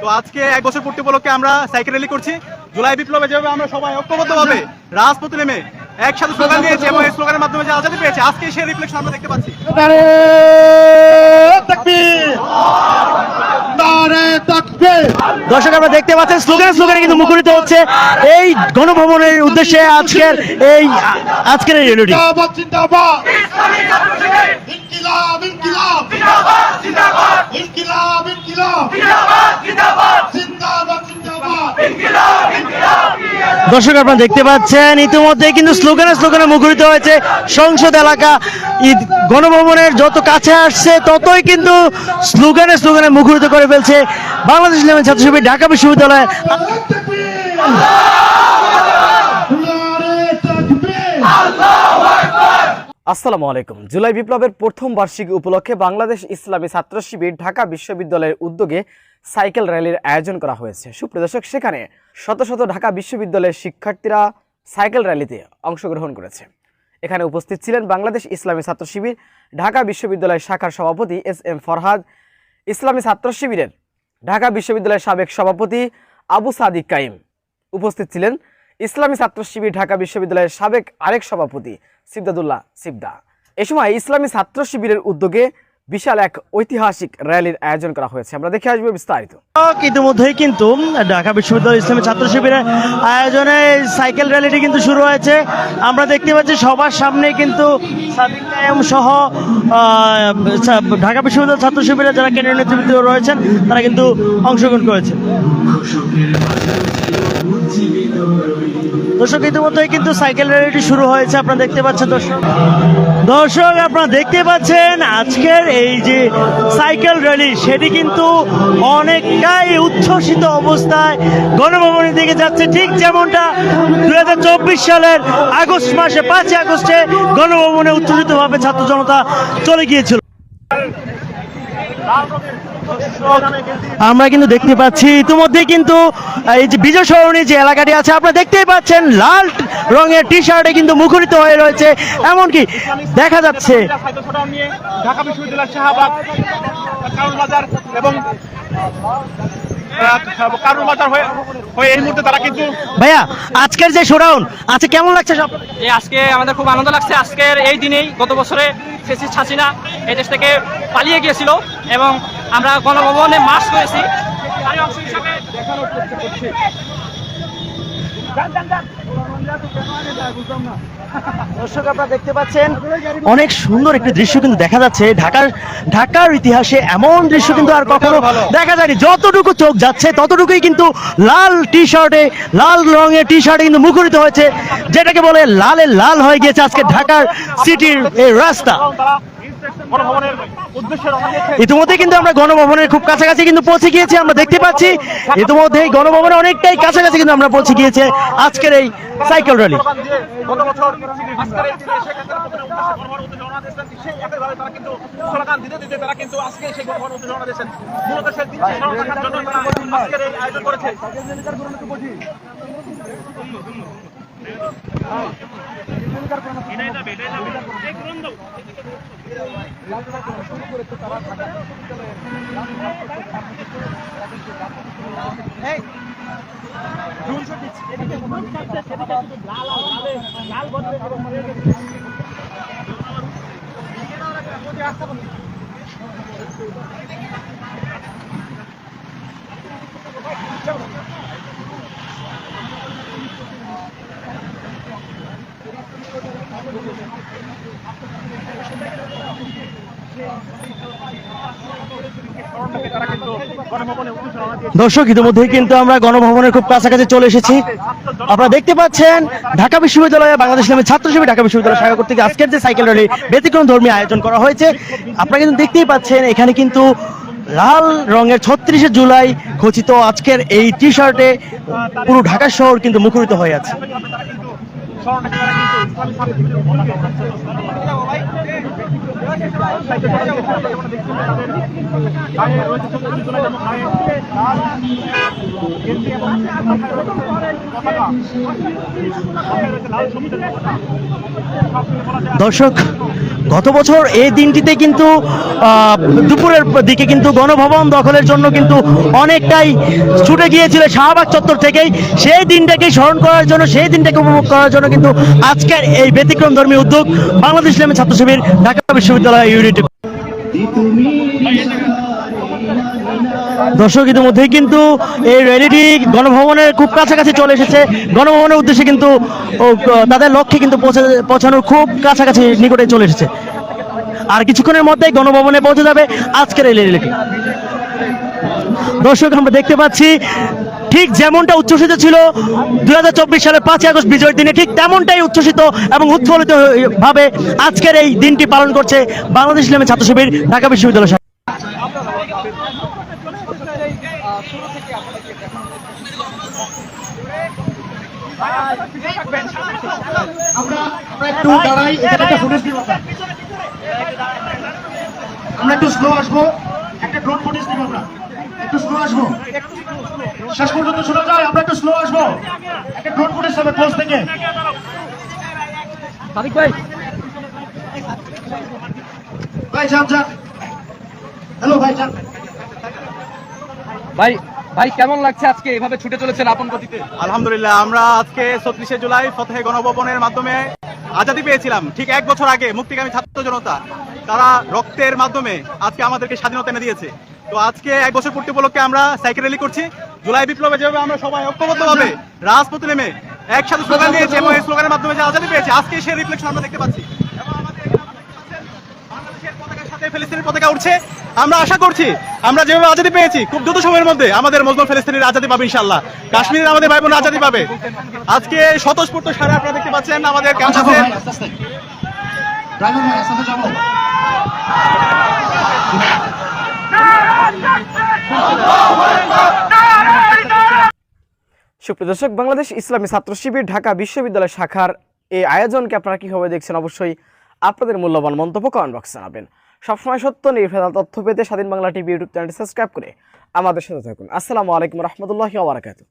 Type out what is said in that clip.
তো আজকে 1 বছর পূর্তি উপলক্ষে আমরা সাইকেল র্যালি করছি। জুলাই বিপ্লবে যেভাবে আমরা সবাই ঐক্যবদ্ধভাবে রাজপথে নেমে একসাথে স্লোগান দিয়েছি এবং এই স্লোগানের মাধ্যমে যে আজাদি পেয়েছে, আজকে সেই রিফ্লেকশন আমরা দেখতে পাচ্ছি। দর্শক আপনারা দেখতে পাচ্ছেন স্লোগানে কিন্তু মুখরিত হচ্ছে এই গণভবনের উদ্দেশ্যে আজকের এই র্যালিটি। দর্শক আপনারা দেখতে পাচ্ছেন ইতিমধ্যে কিন্তু স্লোগানে মুখরিত হয়েছে সংসদ এলাকা। গণভবনের যত কাছে আসছে ততই কিন্তু স্লোগানে মুখরিত করে ফেলছে বাংলাদেশ ইসলামী ছাত্র শিবির ঢাকা বিশ্ববিদ্যালয়। আসসালামু আলাইকুম। জুলাই বিপ্লবের প্রথম বার্ষিকী উপলক্ষে বাংলাদেশ ইসলামী ছাত্র শিবির ঢাকা বিশ্ববিদ্যালয়ের উদ্যোগে সাইকেল র্যালির আয়োজন করা হয়েছে। সুপ্রিয় দর্শক, সেখানে শত শত ঢাকা বিশ্ববিদ্যালয়ের শিক্ষার্থীরা সাইকেল র্যালিতে অংশগ্রহণ করেছে। এখানে উপস্থিত ছিলেন বাংলাদেশ ইসলামী ছাত্র শিবির ঢাকা বিশ্ববিদ্যালয় শাখার সভাপতি এস.এম. ফরহাদ, ইসলামী ছাত্র শিবিরের ঢাকা বিশ্ববিদ্যালয়ের সাবেক সভাপতি আবু সাদিক কাইম। উপস্থিত ছিলেন ইসলামী ছাত্র শিবির ঢাকা বিশ্ববিদ্যালয়ের সাবেক আরেক সভাপতি সিবদাদুল্লাহ সিবদা। এ সময় ইসলামী ছাত্র শিবিরের উদ্যোগে বিশাল এক ঐতিহাসিক র্যালির আয়োজন করা হয়েছে। আমরা দেখে আসবো বিস্তারিত। ইতিমধ্যেই কিন্তু ঢাকা বিশ্ববিদ্যালয় ইসলামী ছাত্র শিবিরের আয়োজনে সাইকেল র্যালিটি কিন্তু শুরু হয়েছে। আমরা দেখতে পাচ্ছি সবার সামনে কিন্তু সাদিক কায়েম সহ ঢাকা বিশ্ববিদ্যালয় ছাত্র শিবিরের যারা কেন্দ্রীয় নেতৃবৃন্দ রয়েছেন তারা কিন্তু অংশগ্রহণ করেছে। দর্শক ইতিমধ্যেই কিন্তু সাইকেল র্যালিটি শুরু হয়েছে। আপনারা দেখতে পাচ্ছেন দর্শক আপনারা দেখতে পাচ্ছেন আজকের এই যে সাইকেল র্যালি সেটি কিন্তু অনেকটাই উচ্ছ্বসিত অবস্থায় গণভবনের দিকে যাচ্ছে, ঠিক যেমনটা 2024 সালের আগস্ট মাসে 5 আগস্টে গণভবনে উচ্ছ্বসিতভাবে ছাত্র জনতা চলে গিয়েছিল। আমরা কিন্তু দেখতে পাচ্ছি ইতিমধ্যে কিন্তু এই যে বিজয় সরণি যে এলাকাটি আছে আপনারা দেখতেই পাচ্ছেন লাল রঙের টি শার্টে কিন্তু মুখরিত হয়ে রয়েছে। এমনকি দেখা যাচ্ছে ঢাকা বিশ্ববিদ্যালয়ের শাহবাগ, কারুল বাজার এবং কারুল বাজার হয়ে এই মুহূর্তে তারা কিন্তু ভাইয়া আজকের যে শোডাউন আছে কেমন লাগছে সব? আজকে আমাদের খুব আনন্দ লাগছে। আজকের এই দিনেই গত বছরে ফ্যাসিস্ট হাসিনা এই দেশ থেকে পালিয়ে গিয়েছিল এবং আমরা গণভবনে মার্চ করেছি। দর্শক আপনারা দেখতে পাচ্ছেন অনেক সুন্দর একটি দৃশ্য কিন্তু দেখা যাচ্ছে। ঢাকার ইতিহাসে এমন দৃশ্য কিন্তু আর কখনো দেখা যায়নি। যতটুকু চোখ যাচ্ছে ততটুকুই কিন্তু লাল রঙের টি শার্টে কিন্তু মুখরিত হয়েছে, যেটাকে বলে লাল হয়ে গিয়েছে আজকে ঢাকার সিটির এই রাস্তা। ইতিমধ্যে কিন্তু আমরা গণভবনের খুব কাছাকাছি কিন্তু পৌঁছে গিয়েছি। আমরা দেখতে পাচ্ছি ইতিমধ্যে গণভবনের অনেকটাই কাছাকাছি কিন্তু আমরা পৌঁছে গিয়েছে আজকের এই সাইকেল র্যালি। দর্শক ইতিমধ্যেই কিন্তু আমরা গণভবনের খুব কাছাকাছি চলে এসেছি। আপনারা দেখতে পাচ্ছেন ঢাকা বিশ্ববিদ্যালয়ে বাংলাদেশ ইসলামী ছাত্র শিবির ঢাকা বিশ্ববিদ্যালয় শাখা কর্তৃক আজকের যে সাইকেল র্যালি ব্যতিক্রম ধর্মী আয়োজন করা হয়েছে। আপনারা কিন্তু দেখতেই পাচ্ছেন এখানে কিন্তু লাল রঙের 36শে জুলাই খচিত আজকের এই টি শার্টে পুরো ঢাকা শহর কিন্তু মুখরিত হয়ে আছে। গেঞ্জি এবং পতাকা, লাল সবুজের পতাকা। দর্শক, গত বছর এই দিনটিতে কিন্তু দুপুরের দিকে কিন্তু গণভবন দখলের জন্য কিন্তু অনেকটাই ছুটে গিয়েছিল শাহবাগ চত্বর থেকেই। সেই দিনটাকে স্মরণ করার জন্য, সেই দিনটাকে উপভোগ করার জন্য কিন্তু আজকের এই ব্যতিক্রম ধর্মী উদ্যোগ বাংলাদেশ ইসলামী ছাত্র শিবির ঢাকা বিশ্ববিদ্যালয় ইউনিট। দর্শক, ইতিমধ্যেই কিন্তু এই র্যালিটি গণভবনের খুব কাছাকাছি চলে এসেছে। গণভবনের উদ্দেশ্যে কিন্তু তাদের লক্ষ্যে কিন্তু পৌঁছানোর খুব কাছাকাছি নিকটে চলে এসেছে। আর কিছুক্ষণের মধ্যেই গণভবনে পৌঁছে যাবে আজকের এই র্যালিটি। দর্শক, আমরা দেখতে পাচ্ছি ঠিক যেমনটা উচ্ছ্বসিত ছিল 2024 সালের 5ই আগস্ট বিজয়ের দিনে, ঠিক তেমনটাই উচ্ছ্বসিত এবং উৎফুল্লিত ভাবে আজকের এই দিনটি পালন করছে বাংলাদেশ ইসলামী ছাত্র শিবির ঢাকা বিশ্ববিদ্যালয় শাখা। একটু দাঁড়াই, এখানে একটা ফুটেজ দিব। আমরা একটু স্লো আসবো, একটা ড্রোন ফুটেজ দিব। আমরা একটু স্লো আসবো, শেষ পর্যন্ত শোনা যায়। আমরা একটু স্লো আসবো, একটা ড্রোন ফুটেজ হবে ক্লোজ থেকে। ভাই যান যান, হ্যালো ভাই যান। ভাই কেমন লাগছে আজকে এভাবে ছুটে চলেছেন আপন গতিতে? আলহামদুলিল্লাহ, আমরা আজকে 34শে জুলাই ফতেহে গণভবনের মাধ্যমে আজাদি পেয়েছিলাম। ঠিক 1 বছর আগে মুক্তিকামী ছাত্র জনতা তারা রক্তের মাধ্যমে আজকে আমাদেরকে স্বাধীনতা এনে দিয়েছে। তো আজকে 1 বছর পূর্তি উপলক্ষে আমরা সাইকেল র্যালি করছি। জুলাই বিপ্লবে যেভাবে আমরা সবাই ঐক্যবদ্ধভাবে রাজপথে নেমে একসাথে স্লোগান দিয়েছি এবং এই স্লোগানের মাধ্যমে যে আজাদি পেয়েছি, আজকে সেই রিফ্লেকশন আমরা দেখতে পাচ্ছি। এবং আমাদের বাংলাদেশের পতাকার সাথে ফিলিস্তিনের পতাকা উঠছে। আমরা আশা করছি আমরা যেভাবে আজাদি পেয়েছি খুব দ্রুত সময়ের মধ্যে আমাদের মজলুম ফিলিস্তিনের আজাদি পাবে ইনশাআল্লাহ। কাশ্মীরের আমাদের ভাই বোন আজাদি পাবে। আজকে স্বতঃস্ফূর্ত সারা আপনারা দেখতে পাচ্ছেন আমাদের ক্যাম্পাসে। সুপ্রিয় দর্শক, বাংলাদেশ ইসলামী ছাত্র শিবির ঢাকা বিশ্ববিদ্যালয় শাখার এই আয়োজনকে আপনারা কিভাবে দেখছেন, অবশ্যই আপনাদের মূল্যবান মন্তব্য কমেন্ট বক্সে জানাবেন। সবসময় সত্য নির্ভেজাল তথ্য পেতে স্বাধীন বাংলা টিভি ইউটিউব চ্যানেলটি সাবস্ক্রাইব করে আমাদের সাথে থাকুন। আসসালামু আলাইকুম রহমতুল্লাহি ওয়া বারাকাতুহু।